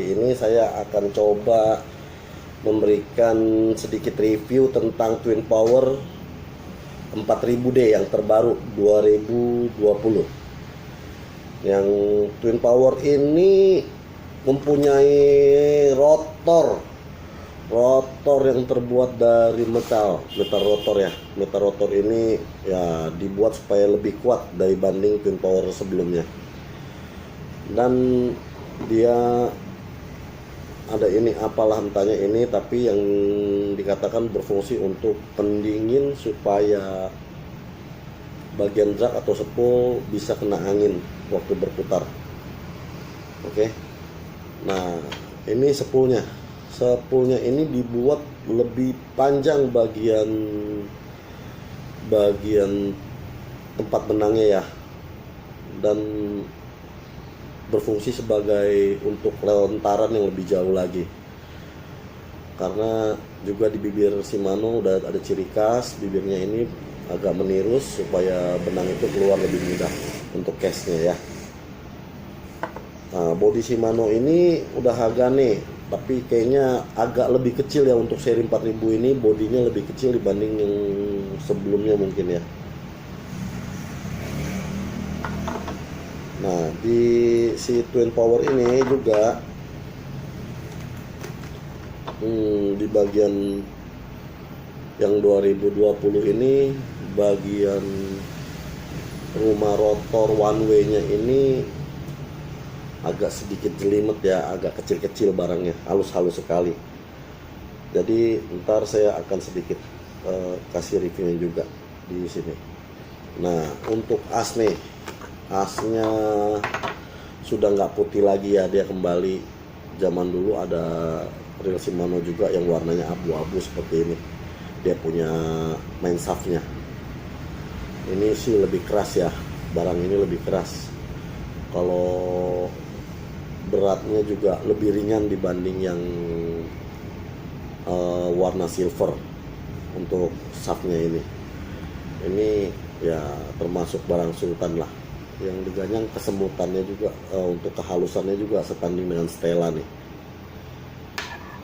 Kali ini saya akan coba memberikan sedikit review tentang Twin Power 4000D yang terbaru 2020. Yang Twin Power ini mempunyai rotor yang terbuat dari metal rotor ya. Metal rotor ini ya dibuat supaya lebih kuat dibanding Twin Power sebelumnya. Dan dia ada ini apalah entahnya ini, tapi yang dikatakan berfungsi untuk pendingin supaya bagian drag atau spool bisa kena angin waktu berputar. Oke. Nah, ini spoolnya ini dibuat lebih panjang bagian tempat benangnya ya, dan berfungsi sebagai untuk lontaran yang lebih jauh lagi. Karena juga di bibir Shimano udah ada ciri khas, bibirnya ini agak menirus supaya benang itu keluar lebih mudah untuk case-nya ya. Nah, bodi Shimano ini udah Hagane, tapi kayaknya agak lebih kecil ya untuk seri 4000 ini, bodinya lebih kecil dibanding yang sebelumnya mungkin ya. Nah, di si Twin Power ini juga di bagian yang 2020 ini, bagian rumah rotor one way-nya ini agak sedikit jelimet ya, agak kecil-kecil barangnya, halus-halus sekali. Jadi ntar saya akan sedikit kasih reviewnya juga di sini. Nah, untuk as nih, asnya sudah nggak putih lagi ya, dia kembali zaman dulu. Ada reel Shimano juga yang warnanya abu-abu seperti ini, dia punya main shaftnya. Ini sih lebih keras ya, barang ini lebih keras. Kalau beratnya juga lebih ringan dibanding yang warna silver untuk shaftnya ini ya termasuk barang sultan lah. Yang diganyang kesemutannya juga, untuk kehalusannya juga setanding dengan Stella nih.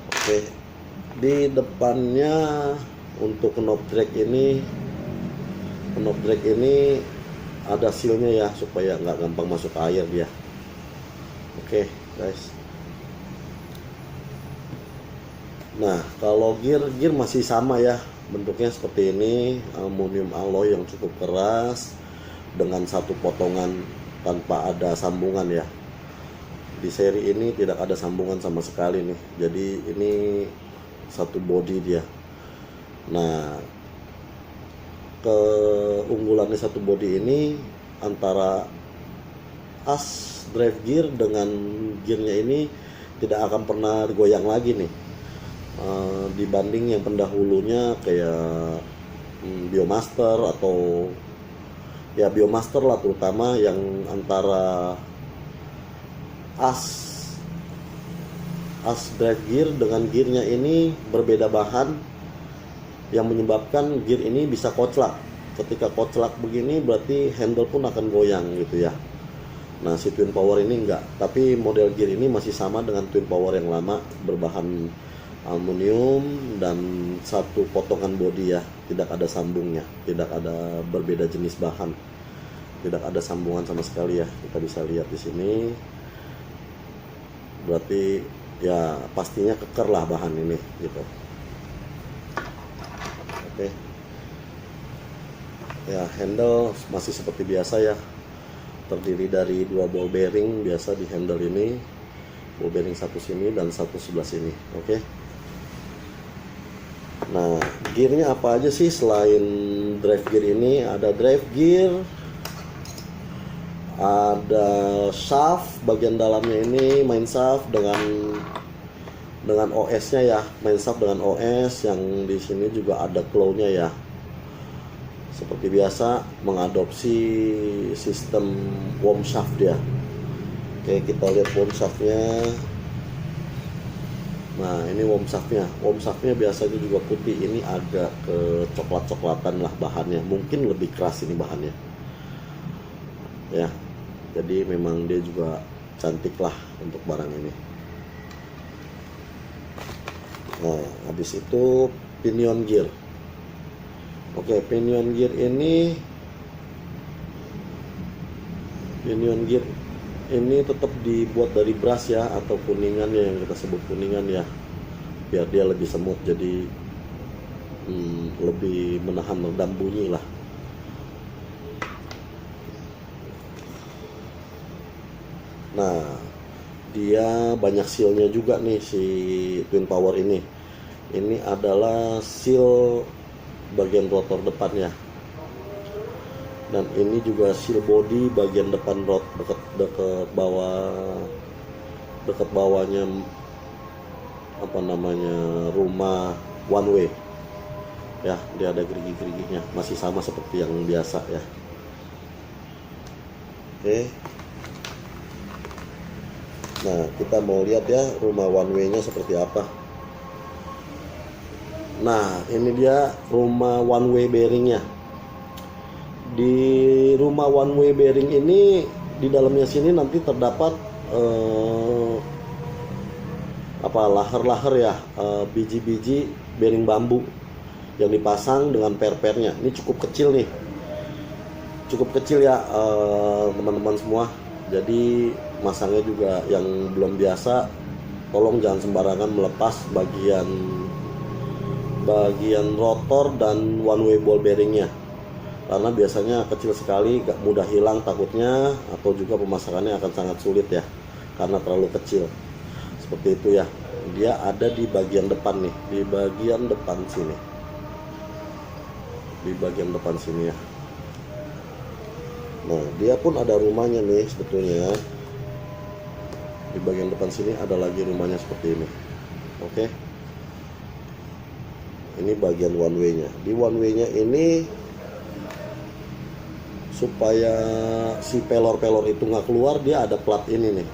Oke, di depannya untuk knob drag ini ada sealnya ya, supaya nggak gampang masuk air dia. Oke guys. Nah, kalau gear masih sama ya, bentuknya seperti ini, aluminium alloy yang cukup keras dengan satu potongan tanpa ada sambungan ya. Di seri ini tidak ada sambungan sama sekali nih, jadi ini satu body dia. Nah, keunggulannya satu body ini, antara as drive gear dengan gearnya ini tidak akan pernah goyang lagi nih, dibanding yang pendahulunya kayak Biomaster atau ya Biomaster lah, terutama yang antara as drive gear dengan gearnya ini berbeda bahan, yang menyebabkan gear ini bisa koclak. Ketika koclak begini berarti handle pun akan goyang gitu ya. Nah, si Twin Power ini enggak, tapi model gear ini masih sama dengan Twin Power yang lama, berbahan aluminium dan satu potongan bodi ya, tidak ada sambungnya, tidak ada berbeda jenis bahan, tidak ada sambungan sama sekali ya. Kita bisa lihat di sini, berarti ya pastinya keker lah bahan ini gitu. Oke. Ya, handle masih seperti biasa ya, terdiri dari 2 ball bearing biasa di handle ini, ball bearing satu sini dan satu sebelah sini. Oke. Nah, gearnya apa aja sih selain drive gear ini? Ada drive gear, ada shaft bagian dalamnya ini, main shaft dengan OS-nya ya, main shaft dengan OS. Yang di sini juga ada claw-nya ya. Seperti biasa mengadopsi sistem worm shaft dia. Oke, kita lihat worm shaftnya. Nah, ini worm shaftnya biasanya juga putih, ini agak ke coklat-coklatan lah bahannya, mungkin lebih keras ini bahannya ya. Jadi memang dia juga cantik lah untuk barang ini. Nah, habis itu pinion gear. Oke, pinion gear ini tetap dibuat dari brass ya, atau kuningan ya, yang kita sebut kuningan ya, biar dia lebih semut, jadi lebih menahan redam bunyi lah. Nah, dia banyak sealnya juga nih si Twin Power ini. Ini adalah seal bagian rotor depannya, dan ini juga seal body bagian depan rot dekat bawahnya rumah one way ya. Dia ada gerigi-geriginya, masih sama seperti yang biasa ya. Oke, nah kita mau lihat ya rumah one way nya seperti apa. Nah, ini dia rumah one way bearingnya. Di rumah one way bearing ini, di dalamnya sini nanti terdapat laher-laher ya, biji-biji bearing bambu yang dipasang dengan per-pernya. Ini cukup kecil nih, cukup kecil ya teman-teman semua. Jadi masangnya juga yang belum biasa, tolong jangan sembarangan melepas bagian rotor dan one way ball bearingnya, karena biasanya kecil sekali, gak mudah hilang takutnya, atau juga pemasangannya akan sangat sulit ya karena terlalu kecil. Seperti itu ya. Dia ada di bagian depan nih, di bagian depan sini, ya. Nah, dia pun ada rumahnya nih sebetulnya. Di bagian depan sini ada lagi rumahnya seperti ini. Oke, ini bagian one way nya. Di one way nya ini, supaya si pelor-pelor itu nggak keluar, dia ada plat ini nih,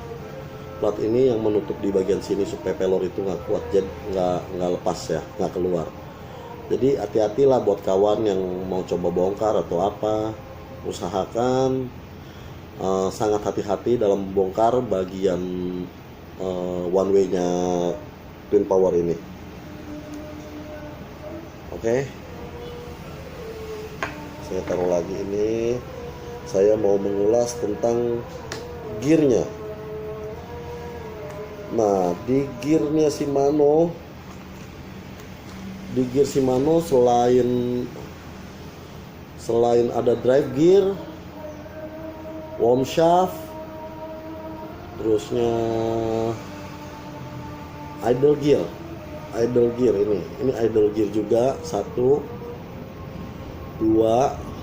plat ini yang menutup di bagian sini supaya pelor itu nggak kuat, jadi nggak lepas ya, nggak keluar. Jadi hati-hatilah buat kawan yang mau coba bongkar atau apa, usahakan sangat hati-hati dalam bongkar bagian one way nya Twin Power ini. Oke, saya taruh lagi ini. Saya mau mengulas tentang gearnya. Nah, di gearnya Shimano, selain ada drive gear, worm shaft, terusnya idle gear ini idle gear juga, 1 2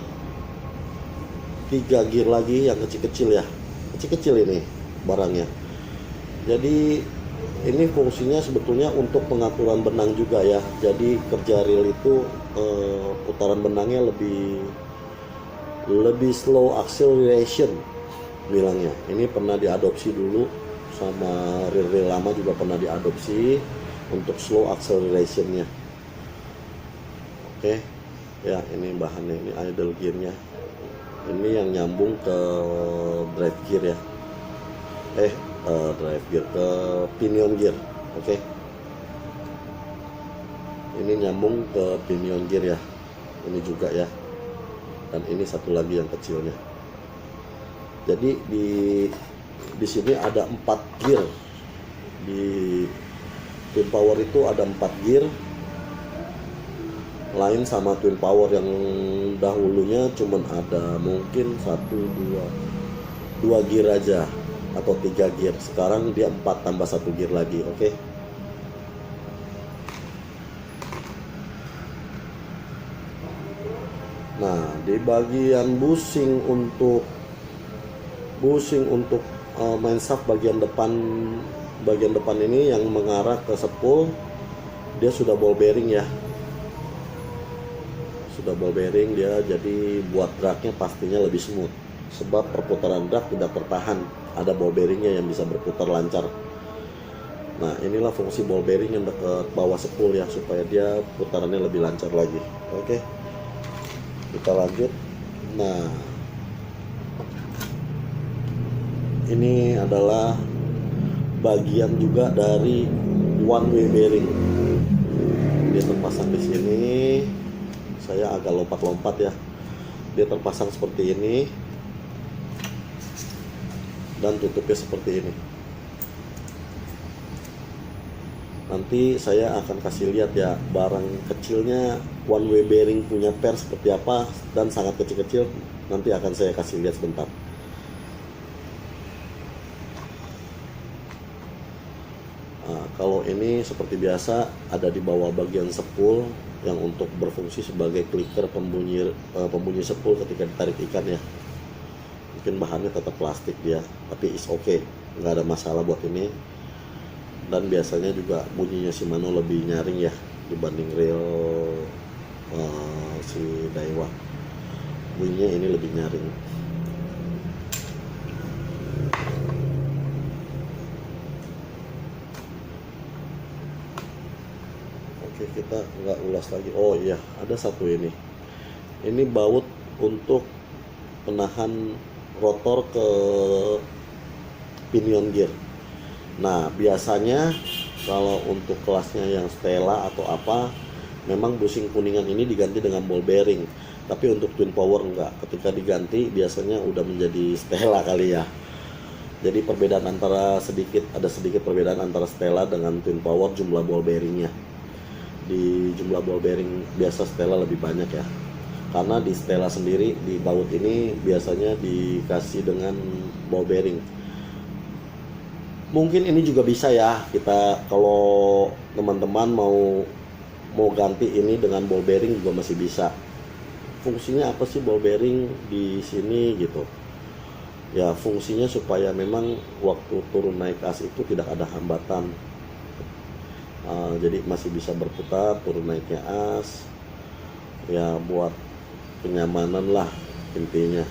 3 gear lagi yang kecil-kecil ya, kecil-kecil ini barangnya. Jadi ini fungsinya sebetulnya untuk pengaturan benang juga ya. Jadi kerja reel itu putaran benangnya lebih slow acceleration bilangnya. Ini pernah diadopsi dulu sama reel lama, juga pernah diadopsi untuk slow accelerationnya. Oke ya, ini bahannya, ini idle gearnya, ini yang nyambung ke drive gear ya, drive gear ke pinion gear. Oke, ini nyambung ke pinion gear ya, ini juga ya, dan ini satu lagi yang kecilnya. Jadi di sini ada 4 gear. Di Twin Power itu ada 4 gear, lain sama Twin Power yang dahulunya cuman ada mungkin 2 gear aja atau 3 gear. Sekarang dia 4 tambah 1 gear lagi. Oke. Nah, di bagian bushing untuk main shaft bagian depan ini yang mengarah ke spool, dia sudah ball bearing ya. Sudah ball bearing dia, jadi buat dragnya pastinya lebih smooth, sebab perputaran drag tidak tertahan, ada ball bearingnya yang bisa berputar lancar. Nah, inilah fungsi ball bearing yang dekat bawah spool ya, supaya dia putarannya lebih lancar lagi. Oke, kita lanjut. Nah, ini adalah bagian juga dari one way bearing. Dia terpasang di sini. Saya agak lompat-lompat ya. Dia terpasang seperti ini dan tutupnya seperti ini. Nanti saya akan kasih lihat ya barang kecilnya one way bearing punya per seperti apa, dan sangat kecil-kecil nanti akan saya kasih lihat sebentar. Nah, kalau ini seperti biasa ada di bawah bagian sepul yang untuk berfungsi sebagai clicker pembunyi sepul ketika ditarik ikan ya. Mungkin bahannya tetap plastik dia, tapi is okay, nggak ada masalah buat ini. Dan biasanya juga bunyinya Shimano lebih nyaring ya dibanding reel si Daiwa. Bunyinya ini lebih nyaring. Oke, kita nggak ulas lagi. Oh iya, ada satu ini baut untuk penahan rotor ke pinion gear. Nah, biasanya kalau untuk kelasnya yang Stella atau apa, memang bushing kuningan ini diganti dengan ball bearing. Tapi untuk twin power enggak. Ketika diganti biasanya udah menjadi Stella kali ya. Jadi perbedaan ada sedikit perbedaan antara Stella dengan twin power jumlah ball bearingnya. Di jumlah ball bearing biasa Stella lebih banyak ya. Karena di Stella sendiri di baut ini biasanya dikasih dengan ball bearing. Mungkin ini juga bisa ya, kita kalau teman-teman mau ganti ini dengan ball bearing juga masih bisa. Fungsinya apa sih ball bearing di sini gitu? Ya fungsinya supaya memang waktu turun naik as itu tidak ada hambatan. Jadi masih bisa berputar turun naiknya as. Ya buat kenyamanan lah intinya.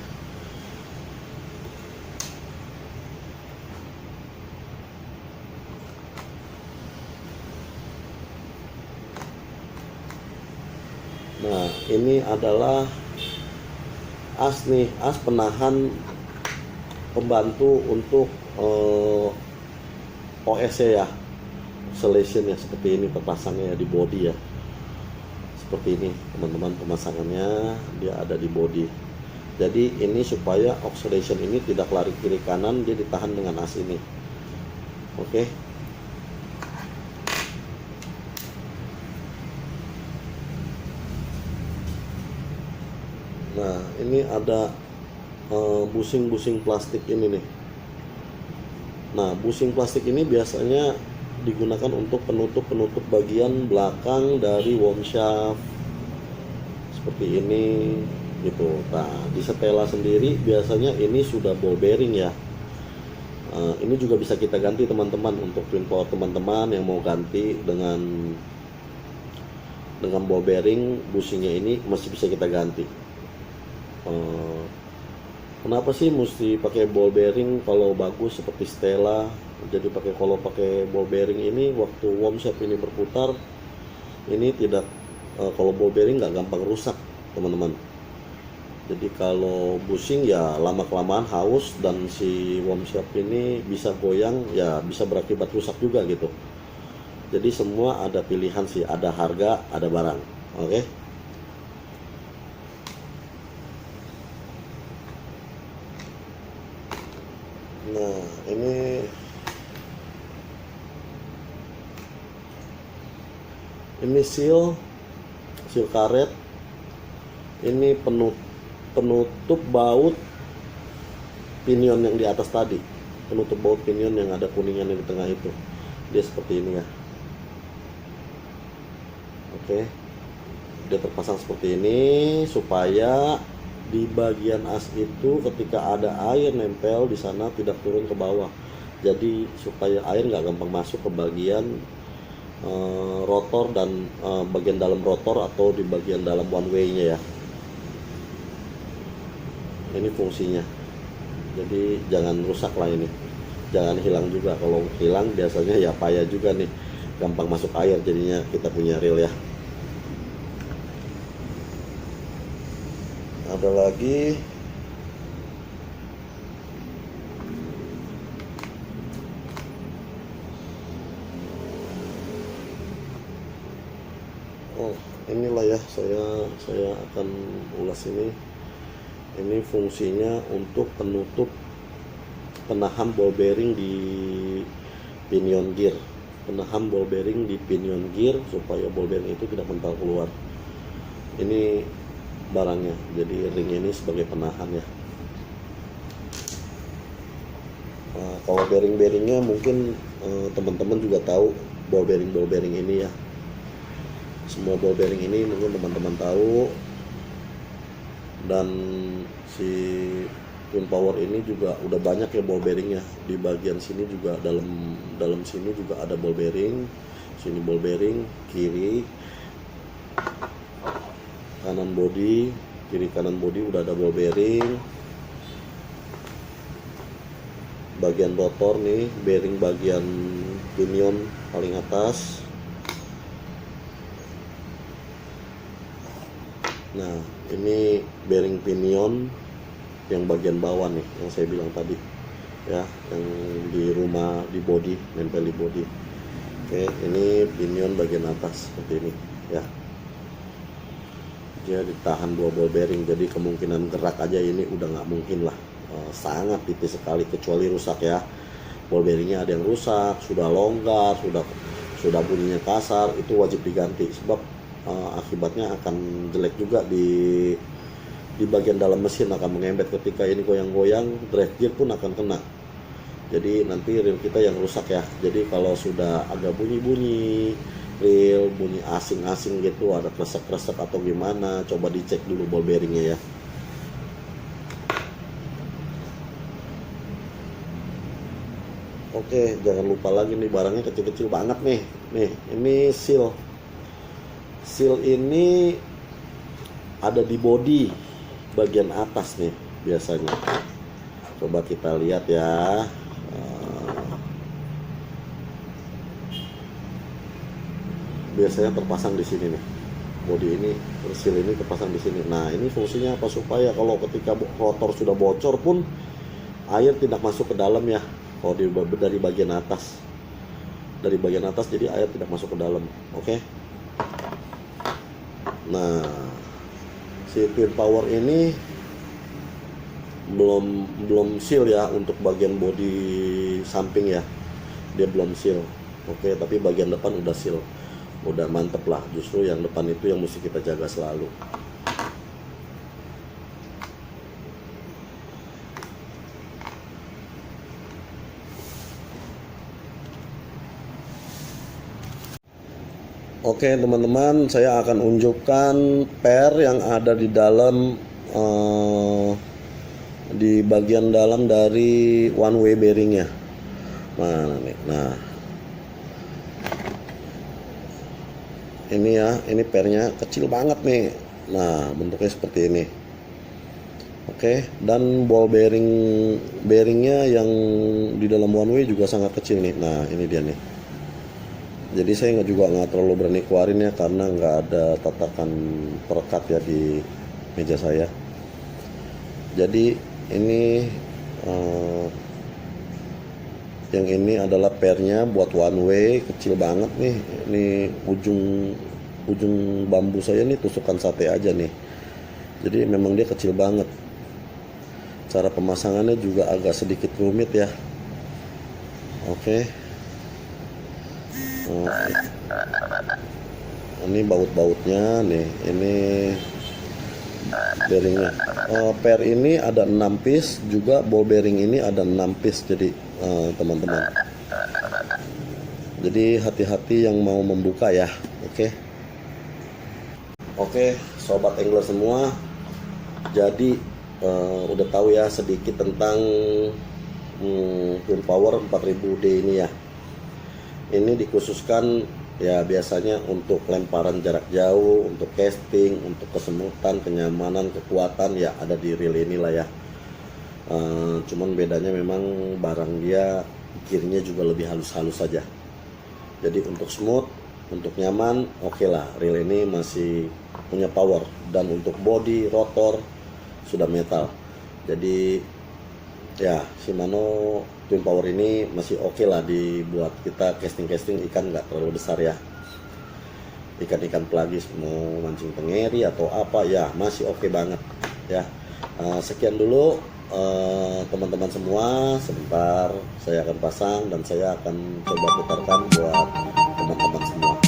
Nah, ini adalah as nih, as penahan pembantu untuk OS ya, oscillation ya, seperti ini terpasangnya di body ya. Seperti ini teman-teman pemasangannya, dia ada di body. Jadi ini supaya oscillation ini tidak lari kiri kanan, dia ditahan dengan as ini. Oke. Nah, ini ada busing-busing plastik ini nih. Nah, busing plastik ini biasanya digunakan untuk penutup bagian belakang dari worm shaft seperti ini gitu. Nah, di Stella sendiri biasanya ini sudah ball bearing ya. Ini juga bisa kita ganti teman-teman untuk twin power teman-teman yang mau ganti dengan ball bearing, busingnya ini masih bisa kita ganti. Kenapa sih mesti pakai ball bearing kalau bagus seperti Stella? Jadi kalau pakai ball bearing ini waktu worm shaft ini berputar ini tidak, kalau ball bearing nggak gampang rusak teman-teman. Jadi kalau bushing ya lama kelamaan haus dan si worm shaft ini bisa goyang ya, bisa berakibat rusak juga gitu. Jadi semua ada pilihan sih, ada harga, ada barang. Oke. Nah, ini seal karet. Ini penutup baut pinion yang di atas tadi. Penutup baut pinion yang ada kuningan di tengah itu. Dia seperti ini ya. Oke. Dia terpasang seperti ini supaya di bagian as itu ketika ada air nempel di sana tidak turun ke bawah. Jadi supaya air nggak gampang masuk ke bagian rotor dan bagian dalam rotor atau di bagian dalam one way-nya ya. Ini fungsinya. Jadi jangan rusak lah ini. Jangan hilang juga. Kalau hilang biasanya ya payah juga nih. Gampang masuk air jadinya kita punya reel ya. Ada lagi Oh, inilah ya, saya akan ulas ini fungsinya untuk penutup penahan ball bearing di pinion gear, penahan ball bearing di pinion gear supaya ball bearing itu tidak mental keluar. Ini barangnya, jadi ring ini sebagai penahan ya. Nah, kalau bearing-bearingnya mungkin teman-teman juga tahu ball bearing ini ya. Semua ball bearing ini mungkin teman-teman tahu. Dan si Twin Power ini juga udah banyak ya ball bearingnya. Di bagian sini juga dalam sini juga ada ball bearing. Sini ball bearing, kiri kanan body, kiri kanan body udah ada ball bearing. Bagian rotor nih, bearing bagian pinion paling atas. Nah, ini bearing pinion yang bagian bawah nih, yang saya bilang tadi ya, yang di rumah di body, nempel di body. Oke, ini pinion bagian atas seperti ini ya. Dia ditahan dua ball bearing, jadi kemungkinan gerak aja ini udah nggak mungkin lah. Sangat tipis sekali, kecuali rusak ya, ball bearingnya ada yang rusak, sudah longgar, sudah bunyinya kasar, itu wajib diganti sebab akibatnya akan jelek juga di bagian dalam mesin, akan mengembet ketika ini goyang-goyang, drive gear pun akan kena. Jadi nanti reel kita yang rusak ya. Jadi kalau sudah agak bunyi-bunyi reel, bunyi asing-asing gitu, ada kresek-kresek atau gimana, coba dicek dulu ball bearingnya ya. Oke, jangan lupa lagi nih, barangnya kecil-kecil banget nih. Nih, ini seal. Seal ini ada di body bagian atas nih biasanya. Coba kita lihat ya. Biasanya terpasang di sini nih. Body ini, seal ini terpasang di sini. Nah, ini fungsinya apa? Supaya kalau ketika rotor sudah bocor pun air tidak masuk ke dalam ya. Kalau dari bagian atas, jadi air tidak masuk ke dalam. Oke. Nah, si Twin Power ini belum seal ya untuk bagian bodi samping ya, dia belum seal. Oke, tapi bagian depan udah seal, udah mantep lah. Justru yang depan itu yang mesti kita jaga selalu. Oke teman-teman, saya akan unjukkan per yang ada di dalam di bagian dalam dari one way bearingnya. Mana nih? Nah, ini ya, ini pernya kecil banget nih. Nah, bentuknya seperti ini. Oke, dan ball bearingnya yang di dalam one way juga sangat kecil nih. Nah, ini dia nih. Jadi saya nggak terlalu berani keluarin ya, karena nggak ada tatakan perekat ya di meja saya. Jadi ini yang ini adalah pernya buat one way, kecil banget nih. Ini ujung bambu saya nih tusukan sate aja nih. Jadi memang dia kecil banget. Cara pemasangannya juga agak sedikit rumit ya. Oke. Ini baut-bautnya nih, ini bearingnya. Per ini ada 6 piece, juga ball bearing ini ada 6 piece. Jadi teman-teman, jadi hati-hati yang mau membuka ya. Oke, sobat angler semua, jadi udah tahu ya sedikit tentang Twin Power 4000D ini ya. Ini dikhususkan ya biasanya untuk lemparan jarak jauh, untuk casting, untuk kesemutan, kenyamanan, kekuatan ya ada di reel inilah ya. Cuman bedanya memang barang dia gearnya juga lebih halus-halus saja. Jadi untuk smooth, untuk nyaman, oke lah, reel ini masih punya power. Dan untuk body, rotor sudah metal. Jadi ya Shimano Twin Power ini masih oke lah dibuat kita casting ikan, nggak terlalu besar ya. ikan-ikan pelagis, mau mancing tengeri atau apa ya masih oke banget ya. Sekian dulu teman-teman semua, sebentar saya akan pasang dan saya akan coba putarkan buat teman-teman semua.